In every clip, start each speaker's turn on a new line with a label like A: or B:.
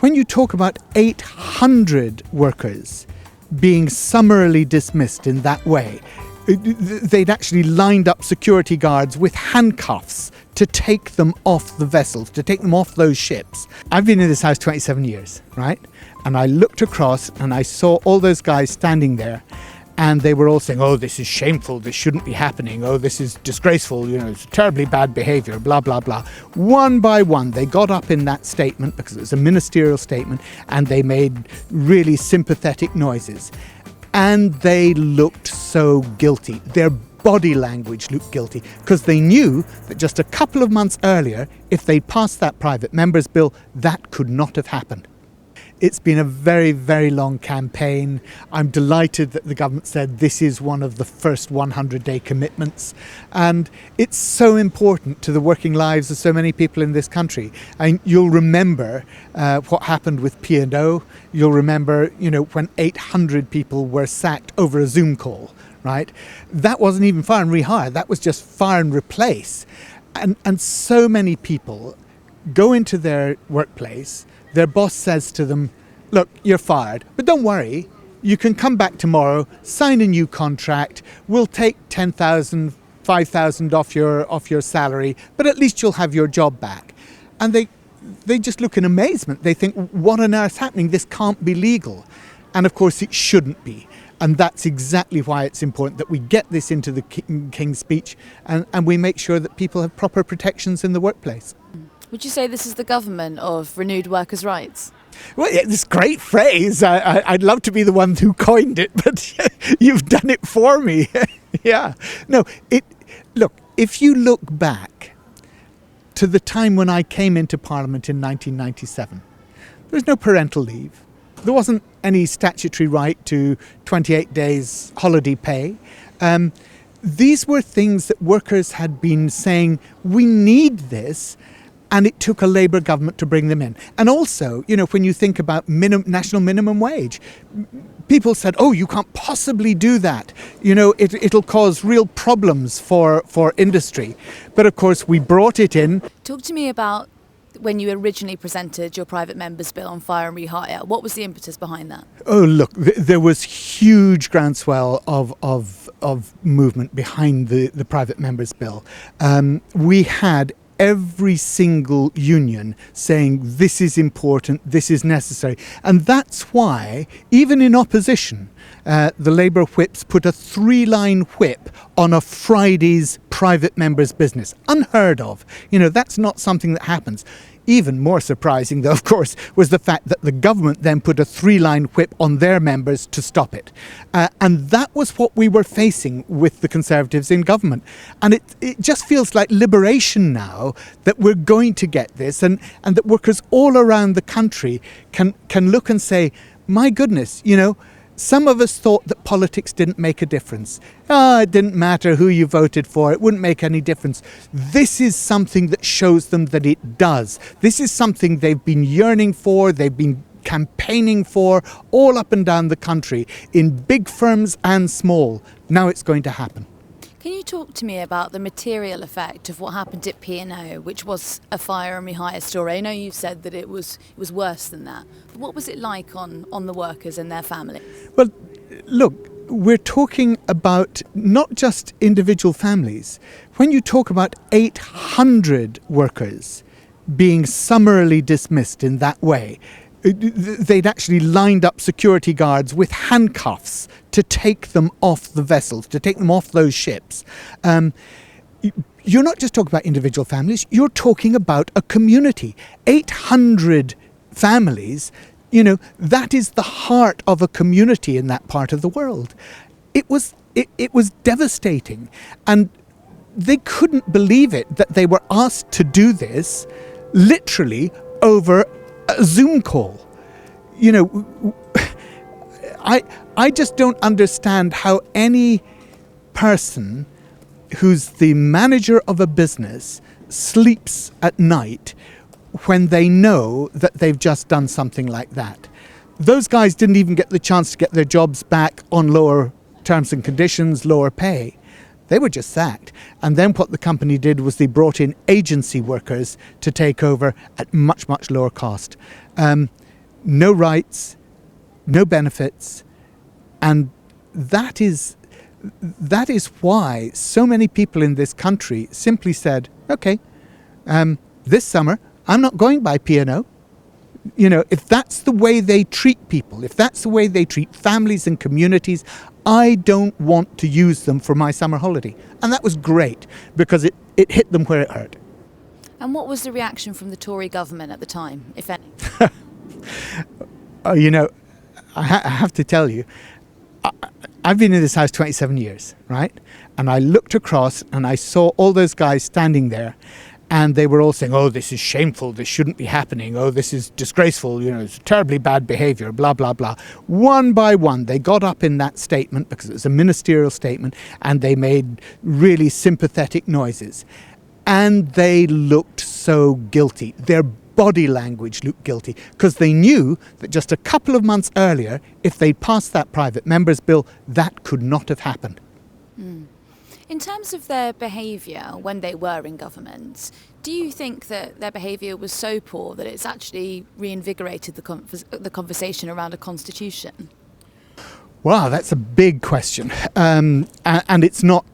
A: When you talk about 800 workers being summarily dismissed in that way, they'd actually lined up security guards with handcuffs to take them off the vessels, to take them off those ships. I've been in this house 27 years, right? And I looked across and I saw all those guys standing there, and they were all saying, oh, this is shameful, this shouldn't be happening, oh, this is disgraceful, it's terribly bad behaviour, blah, blah, blah. One by one, they got up in that statement, because it was a ministerial statement, and they made really sympathetic noises. And they looked so guilty. Their body language looked guilty, because they knew that just a couple of months earlier, if they'd passed that private members bill, that could not have happened. It's been a very, very long campaign. I'm delighted that the government said this is one of the first 100-day commitments. And it's so important to the working lives of so many people in this country. And you'll remember what happened with P&O. You'll remember, when 800 people were sacked over a Zoom call, right? That wasn't even fire and rehire. That was just fire and replace. And so many people go into their workplace. Their boss says to them, look, you're fired, but don't worry, you can come back tomorrow, sign a new contract, we'll take 10,000, 5,000 off your salary, but at least you'll have your job back. And they just look in amazement. They think, what on earth's happening? This can't be legal. And of course it shouldn't be. And that's exactly why it's important that we get this into the King's speech and we make sure that people have proper protections in the workplace.
B: Would you say this is the government of renewed workers' rights?
A: Well, yeah, this great phrase. I'd love to be the one who coined it, but you've done it for me. Yeah. No, look, if you look back to the time when I came into Parliament in 1997, there was no parental leave. There wasn't any statutory right to 28 days holiday pay. These were things that workers had been saying, we need this. And it took a Labour government to bring them in. And also, when you think about national minimum wage, people said, oh, you can't possibly do that. It'll cause real problems for industry. But of course, we brought it in.
B: Talk to me about when you originally presented your private members bill on fire and rehire. What was the impetus behind that?
A: Oh, look, there was huge groundswell of movement behind the private members bill. We had every single union saying this is important, this is necessary. And that's why, even in opposition, the Labour whips put a 3-line whip on a Friday's private members' business. Unheard of. That's not something that happens. Even more surprising, though, of course, was the fact that the government then put a 3-line whip on their members to stop it. And that was what we were facing with the Conservatives in government. And it just feels like liberation now that we're going to get this and that workers all around the country can look and say, my goodness, some of us thought that politics didn't make a difference. It didn't matter who you voted for. It wouldn't make any difference. This is something that shows them that it does. This is something they've been yearning for. They've been campaigning for all up and down the country in big firms and small. Now it's going to happen.
B: Can you talk to me about the material effect of what happened at P&O, which was a fire and rehire story? I know you've said that it was worse than that. But what was it like on the workers and their families? Well,
A: look, we're talking about not just individual families. When you talk about 800 workers being summarily dismissed in that way, they'd actually lined up security guards with handcuffs to take them off the vessels, to take them off those ships. You're not just talking about individual families, you're talking about a community. 800 families, that is the heart of a community in that part of the world. It was devastating. And they couldn't believe it that they were asked to do this literally over a Zoom call. I just don't understand how any person who's the manager of a business sleeps at night when they know that they've just done something like that. Those guys didn't even get the chance to get their jobs back on lower terms and conditions, lower pay. They were just sacked. And then what the company did was they brought in agency workers to take over at much, much lower cost. no rights, no benefits, and that is why so many people in this country simply said, okay, this summer I'm not going by P&O. You know, if that's the way they treat people, if that's the way they treat families and communities, I don't want to use them for my summer holiday. And that was great because it hit them where it hurt.
B: And what was the reaction from the Tory government at the time, if any?
A: You know, I have to tell you, I've been in this house 27 years, right? And I looked across and I saw all those guys standing there. And they were all saying, oh, this is shameful, this shouldn't be happening, oh, this is disgraceful, you know, it's terribly bad behaviour, blah, blah, blah. One by one, they got up in that statement, because it was a ministerial statement, and they made really sympathetic noises. And they looked so guilty. Their body language looked guilty, because they knew that just a couple of months earlier, if they'd passed that private member's bill, that could not have happened.
B: Mm. In terms of their behaviour when they were in government, do you think that their behaviour was so poor that it's actually reinvigorated the conversation around a constitution?
A: Wow, that's a big question. And it's not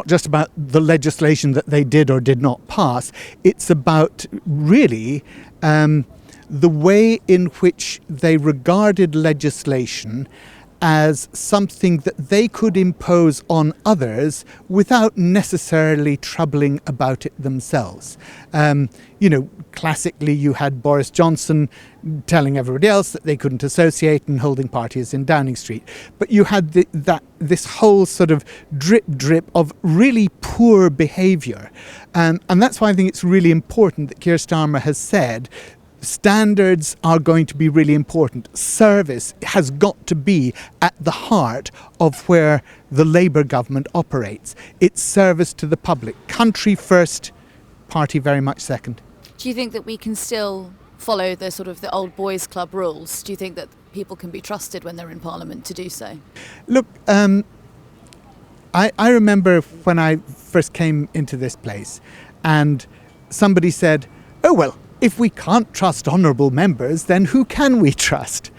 A: just about the legislation that they did or did not pass. It's about really the way in which they regarded legislation as something that they could impose on others without necessarily troubling about it themselves. You know, classically you had Boris Johnson telling everybody else that they couldn't associate and holding parties in Downing Street. But you had this whole sort of drip of really poor behaviour. And that's why I think it's really important that Keir Starmer has said standards are going to be really important. Service has got to be at the heart of where the Labour government operates. It's service to the public. Country first, party very much second.
B: Do you think that we can still follow the sort of the old boys club rules? Do you think that people can be trusted when they're in Parliament to do so?
A: Look, I remember when I first came into this place and somebody said, oh, well, if we can't trust honourable members, then who can we trust?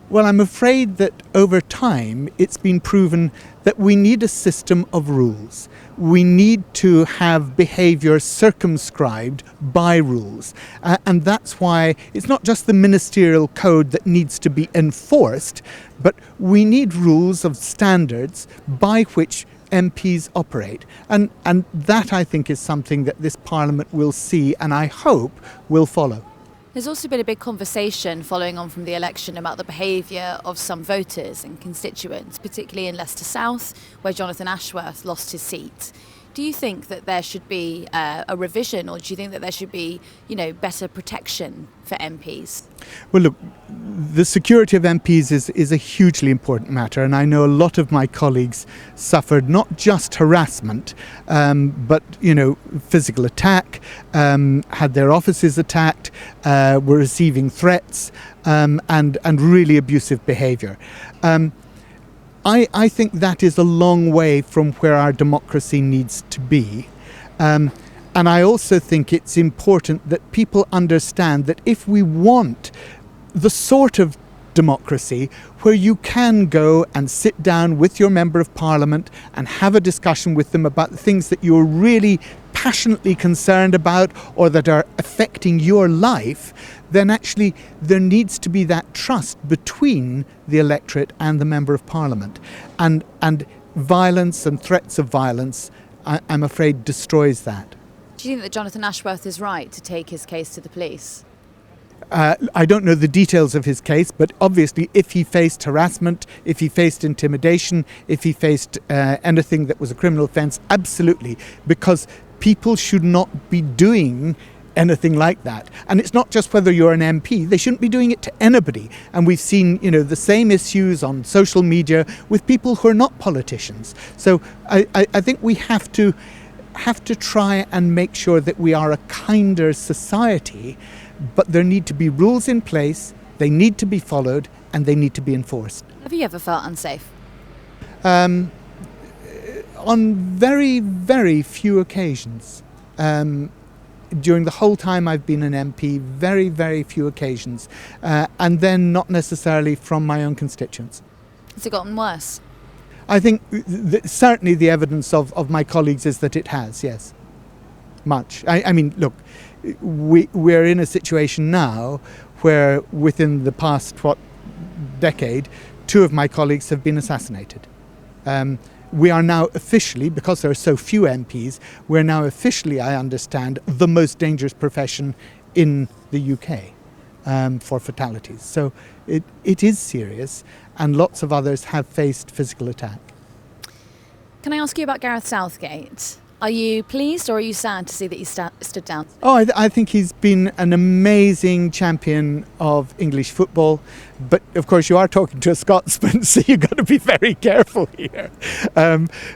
A: Well, I'm afraid that over time it's been proven that we need a system of rules. We need to have behaviour circumscribed by rules. And that's why it's not just the ministerial code that needs to be enforced, but we need rules of standards by which MPs operate. And that, I think, is something that this Parliament will see and I hope will follow.
B: There's also been a big conversation following on from the election about the behaviour of some voters and constituents, particularly in Leicester South, where Jonathan Ashworth lost his seat. Do you think that there should be a revision, or do you think that there should be, you know, better protection for MPs?
A: Well, look, the security of MPs is a hugely important matter, and I know a lot of my colleagues suffered not just harassment, but, you know, physical attack, had their offices attacked, were receiving threats, and really abusive behaviour. I think that is a long way from where our democracy needs to be. And I also think it's important that people understand that if we want the sort of democracy where you can go and sit down with your Member of Parliament and have a discussion with them about the things that you're really passionately concerned about or that are affecting your life, then actually there needs to be that trust between the electorate and the Member of Parliament. And violence and threats of violence, I'm afraid, destroys that.
B: Do you think that Jonathan Ashworth is right to take his case to the police?
A: I don't know the details of his case, but obviously if he faced harassment, if he faced intimidation, if he faced anything that was a criminal offence, absolutely, because people should not be doing anything like that. And it's not just whether you're an MP, they shouldn't be doing it to anybody. And we've seen, you know, the same issues on social media with people who are not politicians. So I think we have to try and make sure that we are a kinder society, but there need to be rules in place, they need to be followed, and they need to be enforced.
B: Have you ever felt unsafe?
A: On very, very few occasions. during the whole time I've been an MP, very, very few occasions, and then not necessarily from my own constituents.
B: Has it gotten worse?
A: I think certainly the evidence of my colleagues is that it has, yes. Much. I mean, look, we're in a situation now where within the past, decade, 2 of my colleagues have been assassinated. We are now officially, because there are so few MPs, we're now officially, I understand, the most dangerous profession in the UK for fatalities. So it is serious, and lots of others have faced physical attack.
B: Can I ask you about Gareth Southgate? Are you pleased or are you sad to see that he stood down?
A: Oh, I think he's been an amazing champion of English football. But of course, you are talking to a Scotsman, so you've got to be very careful here.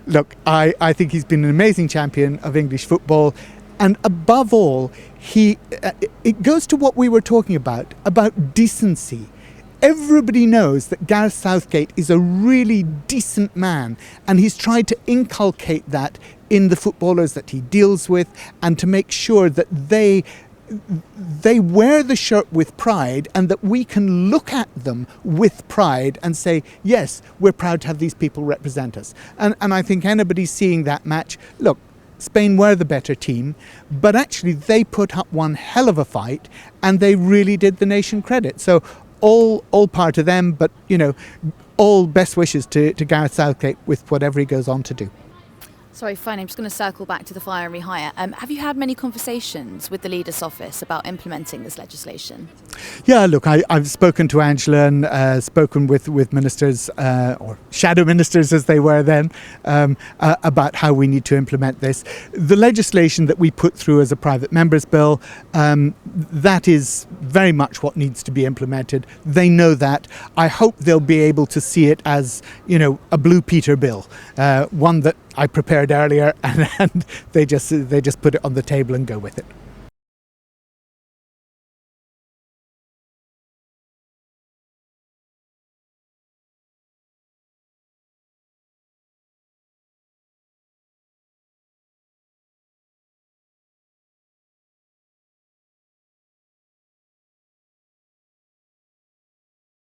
A: Look, I think he's been an amazing champion of English football. And above all, it goes to what we were talking about decency. Everybody knows that Gareth Southgate is a really decent man, and he's tried to inculcate that in the footballers that he deals with, and to make sure that they wear the shirt with pride, and that we can look at them with pride and say, yes, we're proud to have these people represent us. And I think anybody seeing that match, look, Spain were the better team, but actually they put up one hell of a fight, and they really did the nation credit. So all part of them, but, all best wishes to Gareth Southgate with whatever he goes on to do.
B: Sorry, fine, I'm just going to circle back to the fire and rehire. Have you had many conversations with the Leader's Office about implementing this legislation?
A: Yeah, look, I've spoken to Angela and spoken with ministers, or shadow ministers as they were then, about how we need to implement this. The legislation that we put through as a private member's bill, that is very much what needs to be implemented. They know that. I hope they'll be able to see it as, a Blue Peter bill, one that I prepared earlier, and they just put it on the table and go with it.